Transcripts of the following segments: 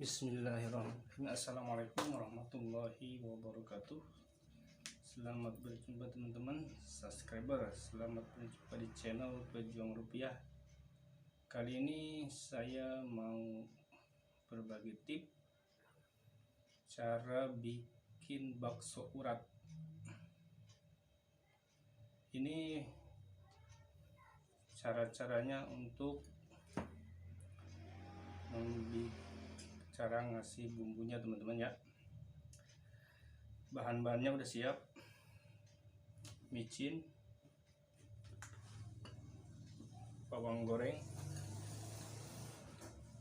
Bismillahirrahmanirrahim. Assalamualaikum warahmatullahi wabarakatuh. Selamat berjumpa teman-teman subscriber. Selamat berjumpa di channel Pejuang Rupiah. Kali ini saya mau berbagi tip cara bikin bakso urat. Ini cara-caranya untuk cara ngasih bumbunya teman-teman ya. Bahan-bahannya udah siap: micin, bawang goreng,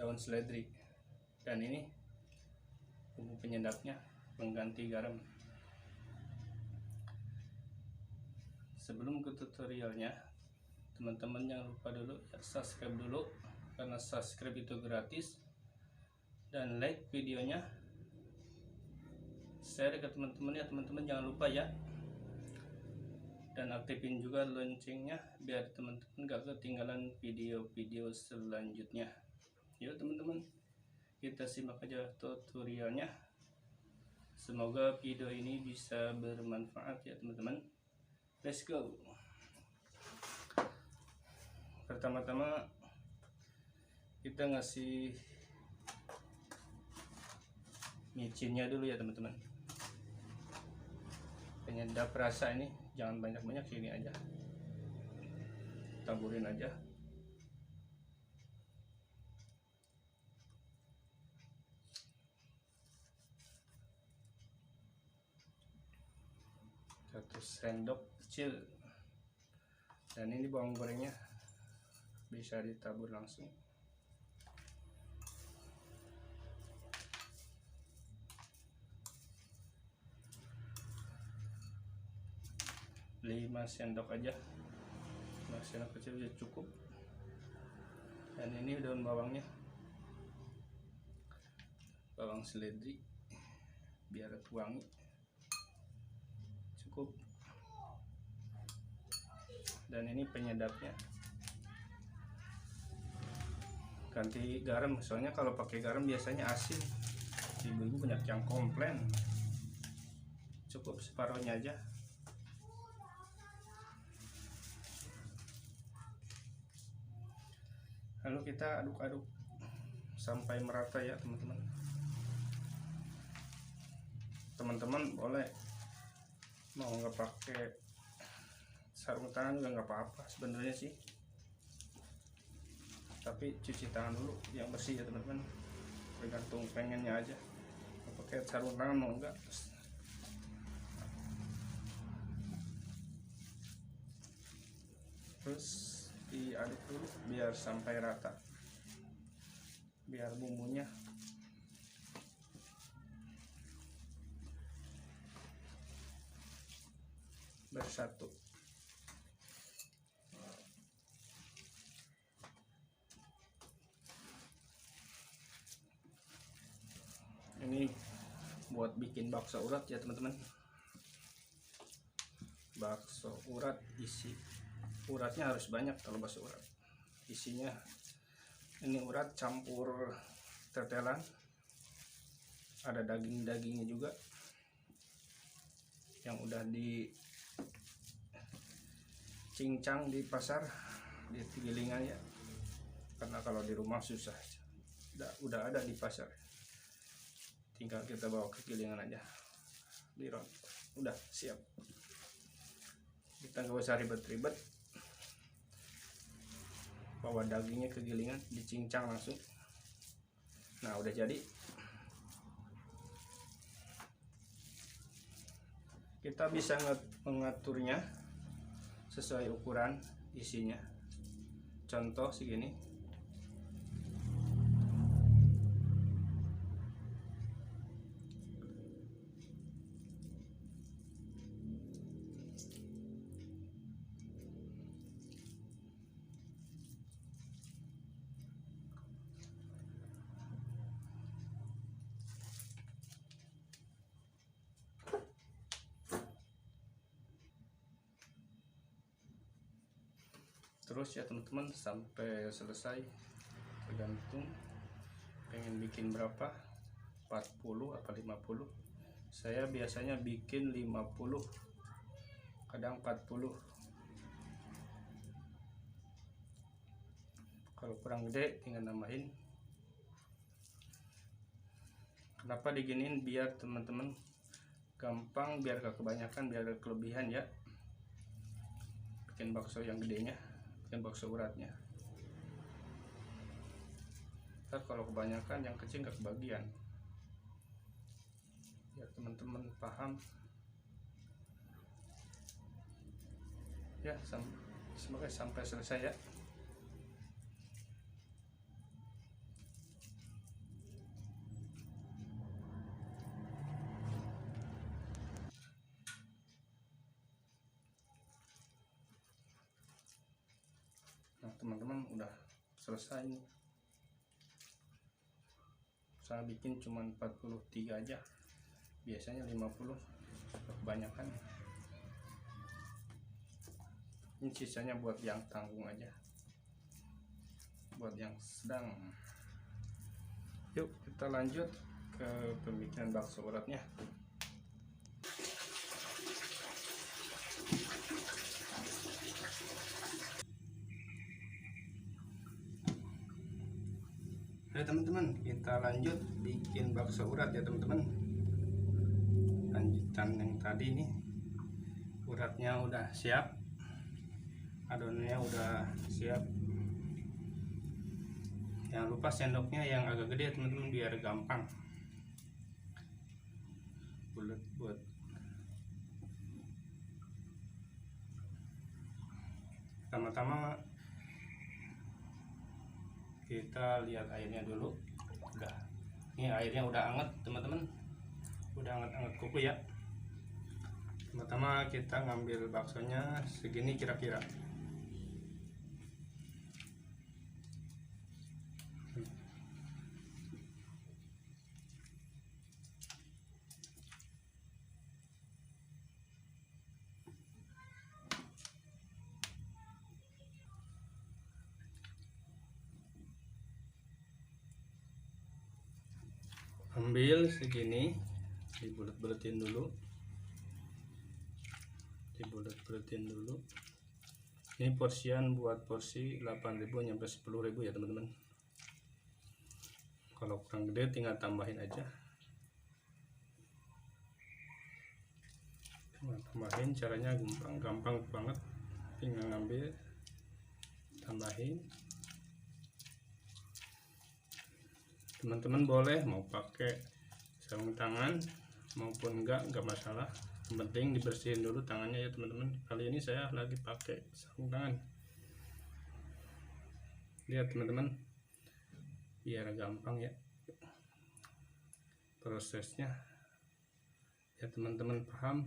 daun seledri, dan ini bumbu penyedapnya pengganti garam. Sebelum ke tutorialnya, teman-teman jangan lupa dulu ya, subscribe dulu, karena subscribe itu gratis, dan like videonya, share ke teman-teman ya. Teman-teman jangan lupa ya, dan aktifin juga loncengnya biar teman-teman gak ketinggalan video-video selanjutnya. Yuk teman-teman, kita simak aja tutorialnya. Semoga video ini bisa bermanfaat ya teman-teman. Let's go. Pertama-tama kita ngasih micinnya dulu ya teman-teman. Penyedap rasa ini jangan banyak-banyak, sini aja, taburin aja. Satu sendok kecil. Dan ini bawang gorengnya bisa ditabur langsung. Lima sendok aja, 5 sendok kecil udah cukup. Dan ini daun bawangnya, bawang seledri biar wangi, cukup. Dan ini penyedapnya, ganti garam, soalnya kalau pakai garam biasanya asin. Ibu-ibu banyak yang komplain. Cukup separuhnya aja. Lalu kita aduk-aduk sampai merata ya teman-teman. Teman-teman boleh mau nggak pakai sarung tangan juga nggak apa-apa sebenarnya sih, tapi cuci tangan dulu yang bersih ya teman-teman. Tergantung pengennya aja, mau pakai sarung tangan mau enggak. Terus diaduk dulu biar sampai rata, biar bumbunya bersatu. Ini buat bikin bakso urat ya teman-teman. Bakso urat, isi uratnya harus banyak kalau bakso urat. Isinya ini urat campur tetelan, ada daging-dagingnya juga yang udah dicincang di pasar, di gilingan ya, karena kalau di rumah susah. Udah ada di pasar, tinggal kita bawa ke gilingan aja, dirot, udah siap. Kita nggak usah ribet-ribet, bawa dagingnya ke gilingan, dicincang langsung. Nah udah jadi. Kita bisa mengaturnya sesuai ukuran isinya. Contoh segini. Terus ya teman-teman sampai selesai, tergantung pengen bikin berapa, 40 apa 50. Saya biasanya bikin 50, kadang 40. Kalau kurang gede tinggal nambahin. Kenapa diginiin? Biar teman-teman gampang, biar gak kebanyakan, biar gak kelebihan ya. Bikin bakso yang gedenya, bikin bakso uratnya. Ntar kalau kebanyakan yang kecil gak kebagian. Biar teman-teman paham ya, semoga sampai selesai ya. Nah teman-teman, udah selesai nih. Saya bikin cuma 43 aja, biasanya 50, kebanyakan. Ini sisanya buat yang tanggung aja, buat yang sedang. Yuk kita lanjut ke pembikinan bakso uratnya. Oke teman-teman, kita lanjut bikin bakso urat ya teman-teman. Lanjutan yang tadi nih, uratnya udah siap, adonannya udah siap. Jangan lupa sendoknya yang agak gede teman-teman, biar gampang bulat. Pertama-tama kita lihat airnya dulu. Udah, ini airnya udah hangat teman-teman, udah hangat kuku ya. Pertama kita ngambil baksonya segini kira-kira. Ambil segini, dibulet-buletin dulu. Ini porsian buat porsi 8.000 nyampe 10.000 ya teman-teman. Kalau kurang gede tinggal tambahin aja. Tambahin, caranya gampang banget. Tinggal ngambil, tambahin. Teman-teman boleh mau pakai sarung tangan maupun enggak masalah. Yang penting dibersihin dulu tangannya ya teman-teman. Kali ini saya lagi pakai sarung tangan. Lihat teman-teman, biar gampang ya prosesnya. Ya teman-teman paham.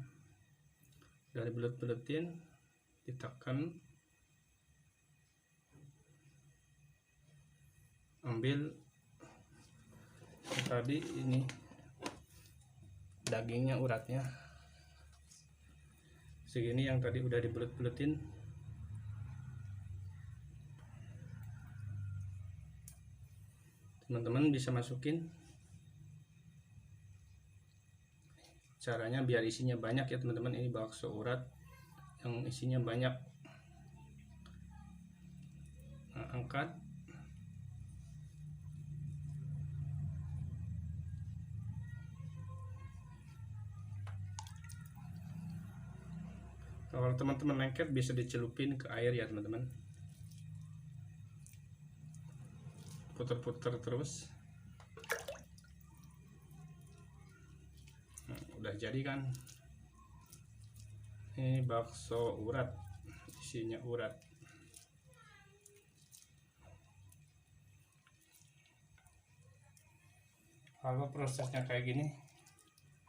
Dari bulet-buletin, ditekan, ambil tadi ini dagingnya, uratnya segini yang tadi udah dibulet-buletin. Teman-teman bisa masukin. Caranya biar isinya banyak ya teman-teman. Ini bakso urat yang isinya banyak. Nah, angkat. Kalau teman-teman lengket bisa dicelupin ke air ya teman-teman. Putar-putar terus. Nah, udah jadi kan. Ini bakso urat, isinya urat. Kalau prosesnya kayak gini,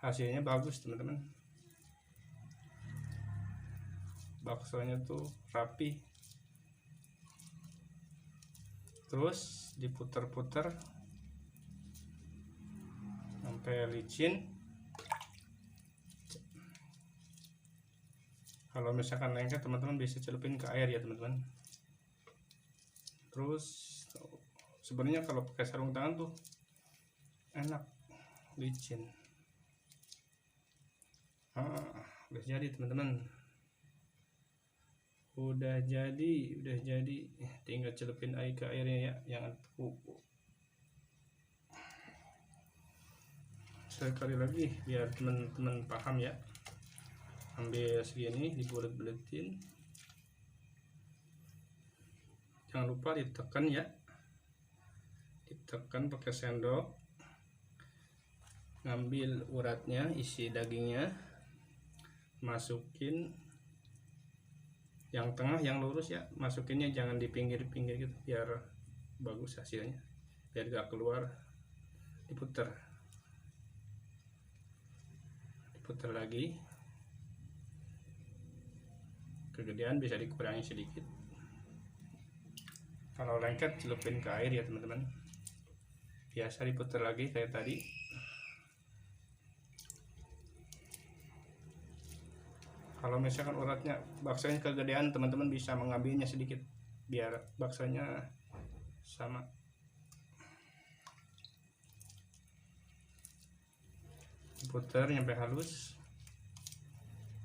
hasilnya bagus teman-teman. Baksonya tuh rapi. Terus diputer-puter sampai licin. Kalau misalkan lengket teman-teman bisa celupin ke air ya teman-teman. Terus sebenarnya kalau pakai sarung tangan tuh enak, licin. Udah jadi teman-teman, udah jadi, tinggal celupin air ke airnya ya, jangan tepuk. Sekali lagi biar teman-teman paham ya, ambil segini, dibulet-buletin, jangan lupa ditekan ya, ditekan pakai sendok, ngambil uratnya, isi dagingnya, masukin yang tengah, yang lurus ya, masukinnya jangan di pinggir-pinggir gitu, biar bagus hasilnya, biar gak keluar. Diputer lagi, kegedean bisa dikurangi sedikit. Kalau lengket celupin ke air ya teman-teman, biasa diputer lagi kayak tadi. Kalau misalkan uratnya, baksanya kegedean, teman-teman bisa mengambilnya sedikit biar baksanya sama. Putar sampai halus,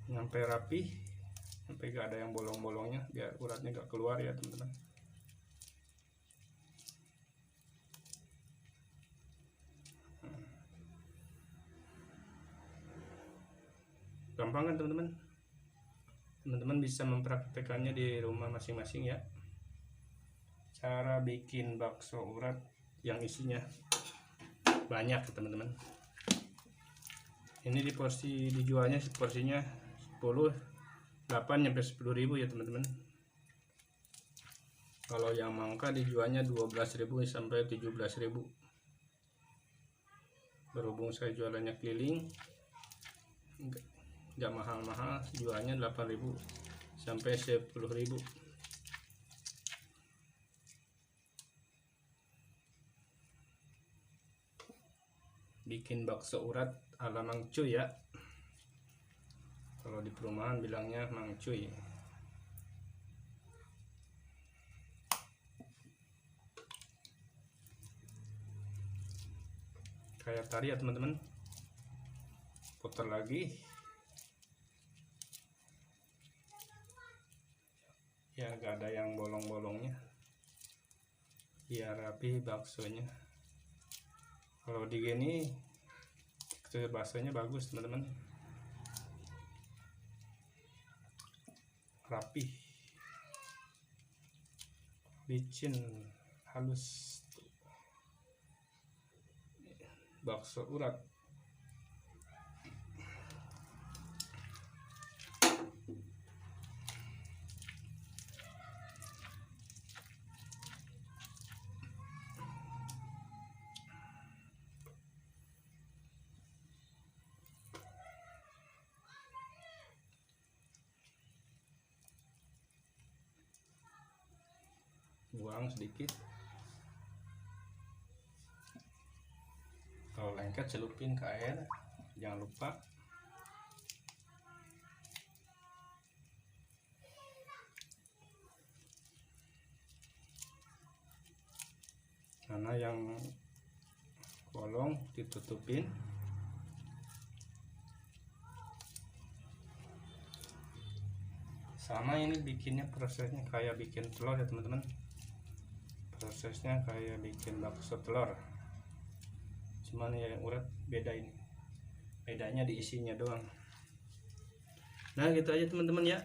sampai rapi, sampai gak ada yang bolong-bolongnya, biar uratnya gak keluar ya teman-teman. Gampang kan teman-teman? Teman-teman bisa mempraktekannya di rumah masing-masing ya. Cara bikin bakso urat yang isinya banyak teman-teman. Ini di porsi, dijualnya porsinya 8 sampai 10.000 ya teman-teman. Kalau yang mangka dijualnya 12.000 sampai 17.000. Berhubung saya jualannya keliling, nggak mahal-mahal, jualnya 8.000 sampai 10.000. Bikin bakso urat ala Mang Cuy ya, kalau di perumahan bilangnya Mang Cuy. Kayak tadi ya teman-teman, putar lagi ya, gak ada yang bolong-bolongnya, biar rapi baksonya. Kalau di gini tekstur baksonya bagus teman-teman, rapi, licin, halus. Bakso urat. Buang sedikit. Kalau lengket celupin ke air, jangan lupa. Karena yang bolong ditutupin. Sama ini bikinnya prosesnya kayak bikin telur ya teman-teman. Prosesnya kayak bikin bakso telur, cuman ya yang urat beda, ini bedanya di isinya doang. Nah gitu aja teman-teman ya,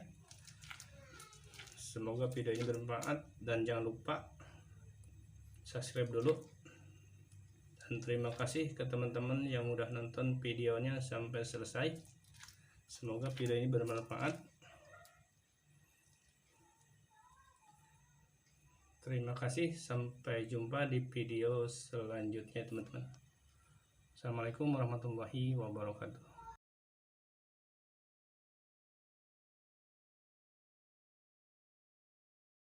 semoga video ini bermanfaat, dan jangan lupa subscribe dulu. Dan terima kasih ke teman-teman yang udah nonton videonya sampai selesai. Semoga video ini bermanfaat. Terima kasih, sampai jumpa di video selanjutnya teman-teman. Assalamualaikum warahmatullahi wabarakatuh.